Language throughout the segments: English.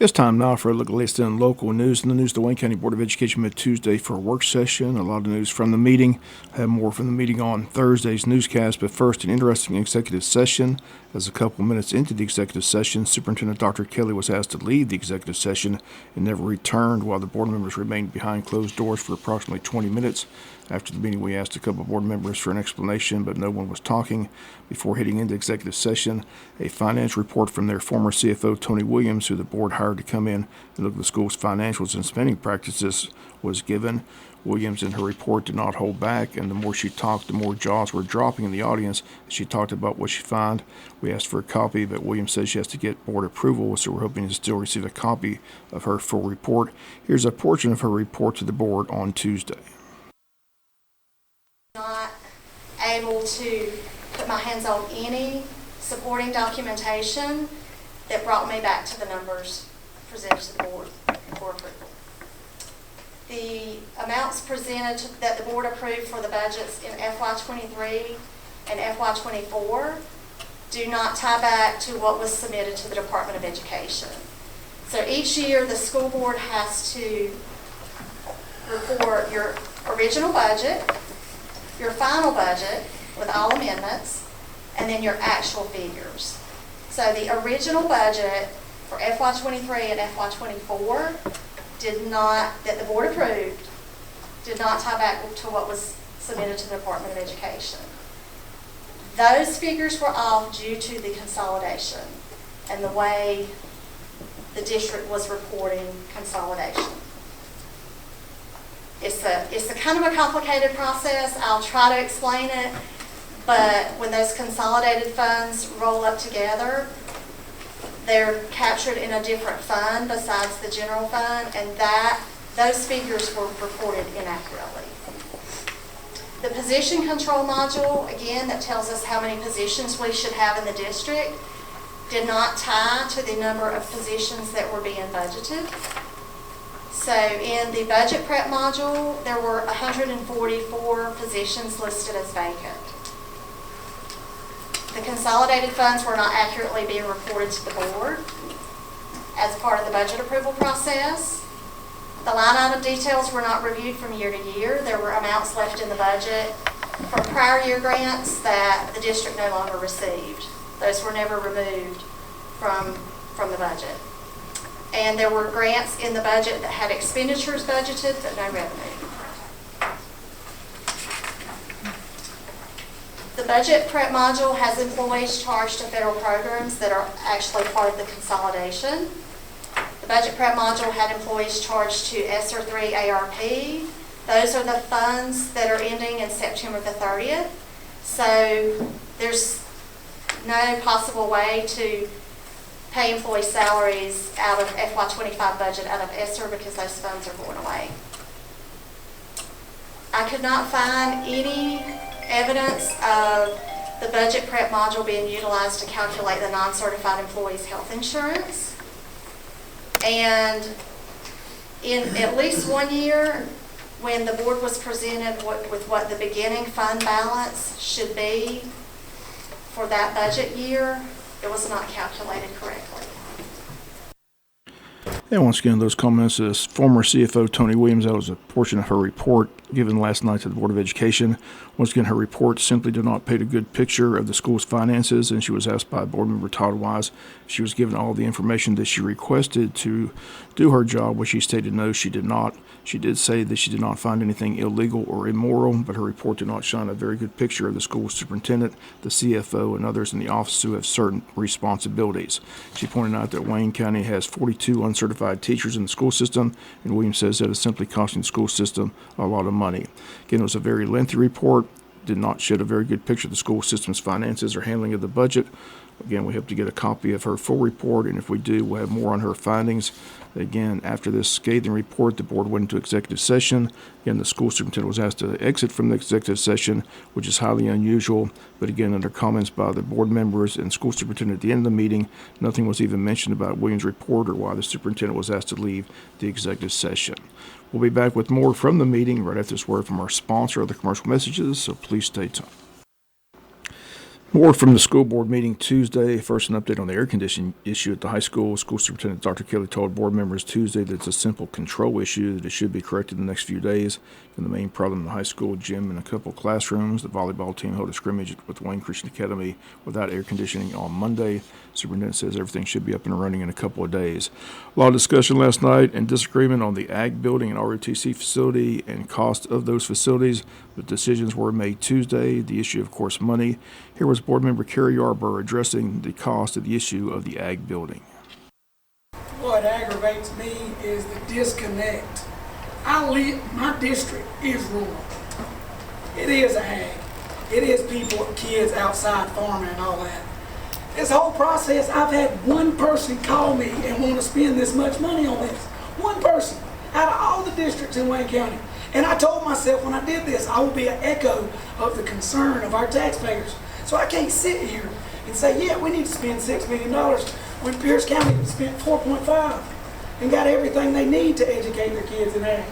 It's time now for a look at the latest in local news. In the news, the Wayne County Board of Education met Tuesday for a work session. A lot of news from the meeting. I have more from the meeting on Thursday's newscast, but first, an interesting executive session. As a couple minutes into the executive session, Superintendent Dr. Kelly was asked to leave the executive session and never returned, while the board members remained behind closed doors for approximately 20 minutes. After the meeting, we asked a couple of board members for an explanation, but no one was talking. Before heading into executive session, a finance report from their former CFO, Tony Williams, who the board hired to come in and look at the school's financials and spending practices, was given. Williams, in her report, did not hold back, and the more she talked, the more jaws were dropping in the audience as she talked about what she found. We asked for a copy, but Williams says she has to get board approval, so we're hoping to still receive a copy of her full report. Here's a portion of her report to the board on Tuesday. Not able to put my hands on any supporting documentation that brought me back to the numbers presented to the board for approval. The amounts presented that the board approved for the budgets in FY23 and FY24 do not tie back to what was submitted to the Department of Education. So each year the school board has to report your original budget, your final budget with all amendments, and then your actual figures. So the original budget for FY23 and FY24 that the board approved, did not tie back to what was submitted to the Department of Education. Those figures were off due to the consolidation and the way the district was reporting consolidation. It's a kind of a complicated process. I'll try to explain it, but when those consolidated funds roll up together, they're captured in a different fund besides the general fund, and those figures were reported inaccurately. The position control module, again, that tells us how many positions we should have in the district, did not tie to the number of positions that were being budgeted. So in the budget prep module, there were 144 positions listed as vacant. The consolidated funds were not accurately being reported to the board as part of the budget approval process. The line item details were not reviewed from year to year. There were amounts left in the budget from prior year grants that the district no longer received. Those were never removed from the budget. And there were grants in the budget that had expenditures budgeted but no revenue. The budget prep module has employees charged to federal programs that are actually part of the consolidation. The budget prep module had employees charged to ESSER 3 ARP. Those are the funds that are ending in September the 30th. So there's no possible way to pay employee salaries out of FY25 budget out of ESSER because those funds are going away. I could not find any evidence of the budget prep module being utilized to calculate the non-certified employees' health insurance. And in at least one year, when the board was presented with what the beginning fund balance should be for that budget year, it was not calculated correctly. And once again, those comments as former CFO Tony Williams, that was a portion of her report given last night to the Board of Education. Once again, her report simply did not paint a good picture of the school's finances, and she was asked by Board Member Todd Wise if she was given all the information that she requested to do her job, which she stated no, she did not. She did say that she did not find anything illegal or immoral, but her report did not shine a very good picture of the school superintendent, the CFO, and others in the office who have certain responsibilities. She pointed out that Wayne County has 42 uncertified teachers in the school system, and Williams says that is simply costing the school system a lot of money. Again, it was a very lengthy report, did not shed a very good picture of the school system's finances or handling of the budget. Again, we hope to get a copy of her full report, and if we do, we'll have more on her findings. Again, after this scathing report, the board went into executive session. Again, the school superintendent was asked to exit from the executive session, which is highly unusual. But again, under comments by the board members and school superintendent at the end of the meeting, nothing was even mentioned about Williams' report or why the superintendent was asked to leave the executive session. We'll be back with more from the meeting right after this word from our sponsor of the commercial messages, so please stay tuned. More from the school board meeting Tuesday. First, an update on the air conditioning issue at the high school. School Superintendent Dr. Kelly told board members Tuesday that it's a simple control issue, that it should be corrected in the next few days. And the main problem in the high school gym and a couple classrooms. The volleyball team held a scrimmage with Wayne Christian Academy without air conditioning on Monday. Superintendent says everything should be up and running in a couple of days. A lot of discussion last night and disagreement on the ag building and ROTC facility and cost of those facilities. But decisions were made Tuesday. The issue, of course, money. Here was Board Member Carrie Yarborough addressing the cost of the issue of the ag building. What aggravates me is the disconnect. My district is rural. It is ag. It is people, kids outside farming and all that. This whole process, I've had one person call me and want to spend this much money on this. One person out of all the districts in Wayne County. And I told myself when I did this, I will be an echo of the concern of our taxpayers. So I can't sit here and say, yeah, we need to spend $6 million when Pierce County spent 4.5 and got everything they need to educate their kids in ag.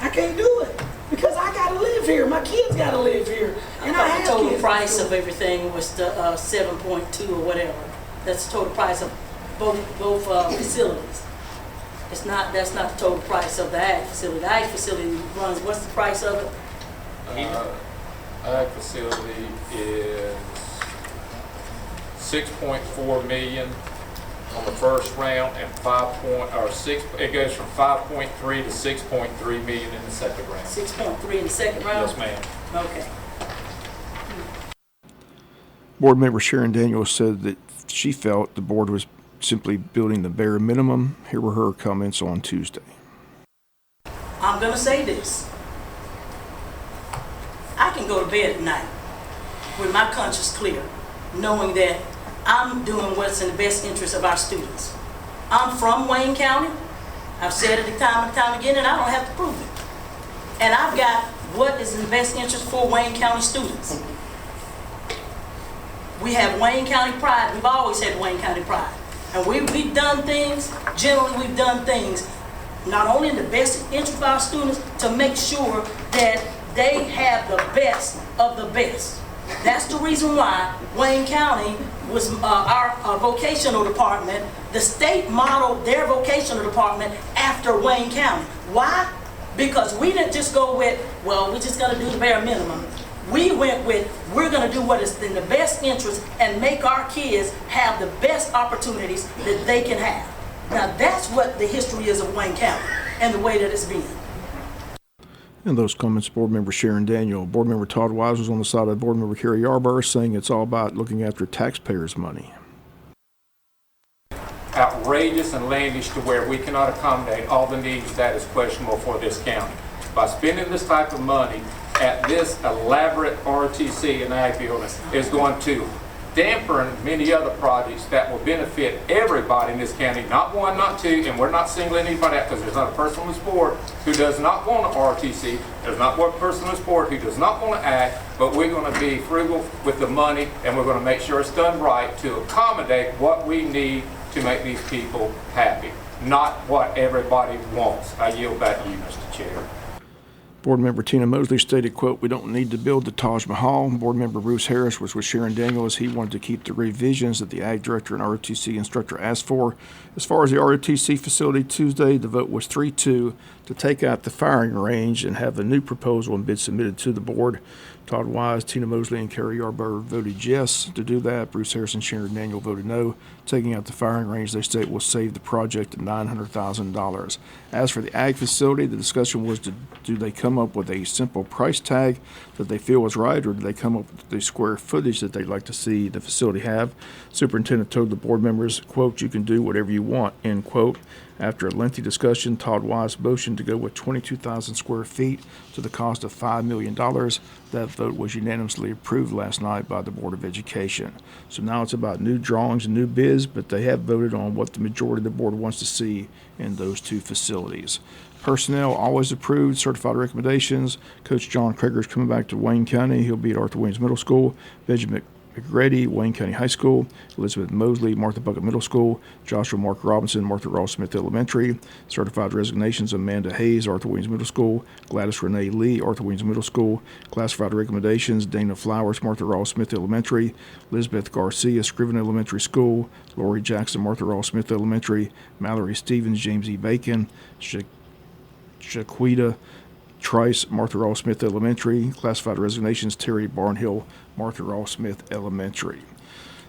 I can't do it because I got to live here. My kids got to live here. And I have the total kids. price of everything was the 7.2 or whatever. That's the total price of both facilities. That's not the total price of the ag facility. The ag facility runs, what's the price of it? Ag facility is 6.4 million on the first round and it goes from 5.3 to 6.3 million in the second round. 6.3 in the second round? Yes, ma'am. Okay. Board member Sharon Daniels said that she felt the board was simply building the bare minimum. Here were her comments on Tuesday. I'm going to say this. I can go to bed at night with my conscience clear, knowing that I'm doing what's in the best interest of our students. I'm from Wayne County. I've said it time and time again, and I don't have to prove it. And I've got what is in the best interest for Wayne County students. We have Wayne County pride. We've always had Wayne County pride. And we've done things, generally we've done things, not only in the best interest of our students, to make sure that they have the best of the best. That's the reason why Wayne County was our vocational department. The state modeled their vocational department after Wayne County. Why? Because we didn't just go with, well, we just got to do the bare minimum. We went with, we're going to do what is in the best interest and make our kids have the best opportunities that they can have. Now that's what the history is of Wayne County and the way that it's been. And those comments, Board Member Sharon Daniel. Board Member Todd Wise was on the side of Board Member Carrie Yarborough, saying it's all about looking after taxpayers' money. Outrageous and outlandish to where we cannot accommodate all the needs that is questionable for this county. By spending this type of money at this elaborate ROTC and ag building is going to dampen many other projects that will benefit everybody in this county, not one, not two, and we're not singling anybody out because there's not a person on this board who does not want an ROTC, there's not one person on this board who does not want to ag, but we're going to be frugal with the money and we're going to make sure it's done right to accommodate what we need to make these people happy, not what everybody wants. I yield back to you, Mr. Chair. Board Member Tina Mosley stated, quote, "We don't need to build the Taj Mahal." Board Member Bruce Harris was with Sharon Daniels. He wanted to keep the revisions that the Ag Director and ROTC instructor asked for. As far as the ROTC facility Tuesday, the vote was 3-2 to take out the firing range and have a new proposal and bid submitted to the board. Todd Wise, Tina Mosley, and Carrie Yarborough voted yes to do that. Bruce Harris and Sharon Daniel voted no. Taking out the firing range, they state, will save the project $900,000. As for the ag facility, the discussion was, do they come up with a simple price tag that they feel is right, or do they come up with the square footage that they'd like to see the facility have? Superintendent told the board members, quote, "You can do whatever you want," end quote. After a lengthy discussion, Todd Wise motioned to go with 22,000 square feet to the cost of $5 million. That vote was unanimously approved last night by the Board of Education. So now it's about new drawings and new bids, but they have voted on what the majority of the board wants to see in those two facilities. Personnel always approved, certified recommendations. Coach John Krager is coming back to Wayne County. He'll be at Arthur Williams Middle School. Benjamin Agretti, Wayne County High School; Elizabeth Mosley, Martha Bucket Middle School; Joshua Mark Robinson, Martha Ross Smith Elementary; certified resignations: Amanda Hayes, Arthur Williams Middle School; Gladys Renee Lee, Arthur Williams Middle School; classified recommendations: Dana Flowers, Martha Ross Smith Elementary; Elizabeth Garcia, Scriven Elementary School; Lori Jackson, Martha Ross Smith Elementary; Mallory Stevens, James E. Bacon; Shaquita Trice, Martha Ross Smith Elementary; classified resignations: Terry Barnhill, Martha Ross Smith Elementary.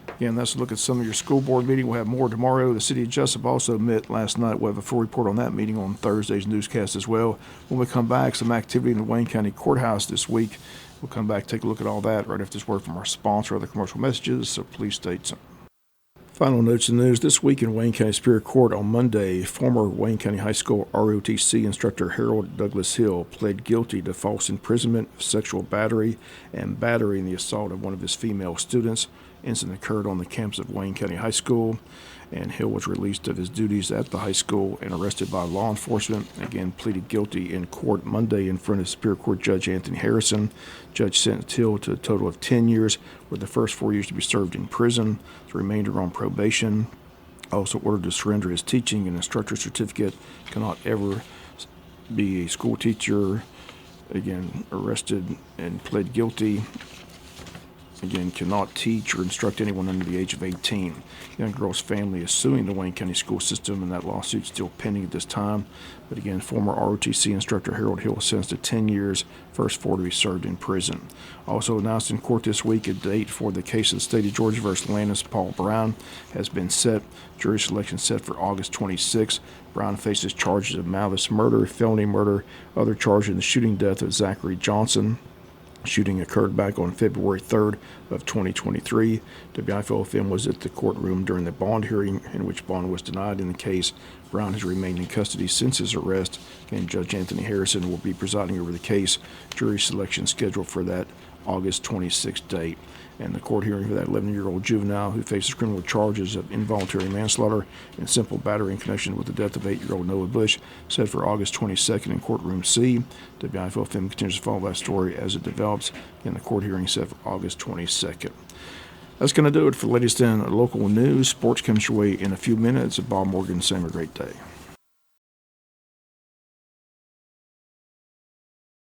Again, that's a look at some of your school board meeting. We'll have more tomorrow. The city of Jesup also met last night. We'll have a full report on that meeting on Thursday's newscast as well. When we come back, some activity in the Wayne County Courthouse this week. We'll come back, take a look at all that right after this word from our sponsor, other commercial messages, so please stay tuned. Final notes in the news. This week in Wayne County Superior Court on Monday, former Wayne County High School ROTC instructor Harold Douglas Hill pled guilty to false imprisonment, sexual battery, and battery in the assault of one of his female students. Incident occurred on the campus of Wayne County High School, and Hill was released of his duties at the high school and arrested by law enforcement. Again, pleaded guilty in court Monday in front of Superior Court Judge Anthony Harrison. Judge sentenced Hill to a total of 10 years, with the first 4 years to be served in prison, the remainder on probation. Also ordered to surrender his teaching and instructor certificate. Cannot ever be a school teacher. Again, arrested and pled guilty. Again, cannot teach or instruct anyone under the age of 18. Young girl's family is suing the Wayne County school system, and that lawsuit's still pending at this time. But again, former ROTC instructor Harold Hill was sentenced to 10 years, first 4 to be served in prison. Also announced in court this week, a date for the case of the state of Georgia versus Landis Paul Brown has been set. Jury selection set for August 26. Brown faces charges of malice murder, felony murder, other charges in the shooting death of Zachary Johnson. Shooting occurred back on February 3rd of 2023. WIFO was at the courtroom during the bond hearing, in which bond was denied in the case. Brown has remained in custody since his arrest, and Judge Anthony Harrison will be presiding over the case. Jury selection scheduled for that August 26th date. And the court hearing for that 11-year-old juvenile who faces criminal charges of involuntary manslaughter and simple battery in connection with the death of 8-year-old Noah Bush set for August 22nd in courtroom C. WIFO continues to follow that story as it develops, and the court hearing set for August 22nd. That's going to do it for the latest in local news. Sports comes your way in a few minutes. Bob Morgan, saying a great day.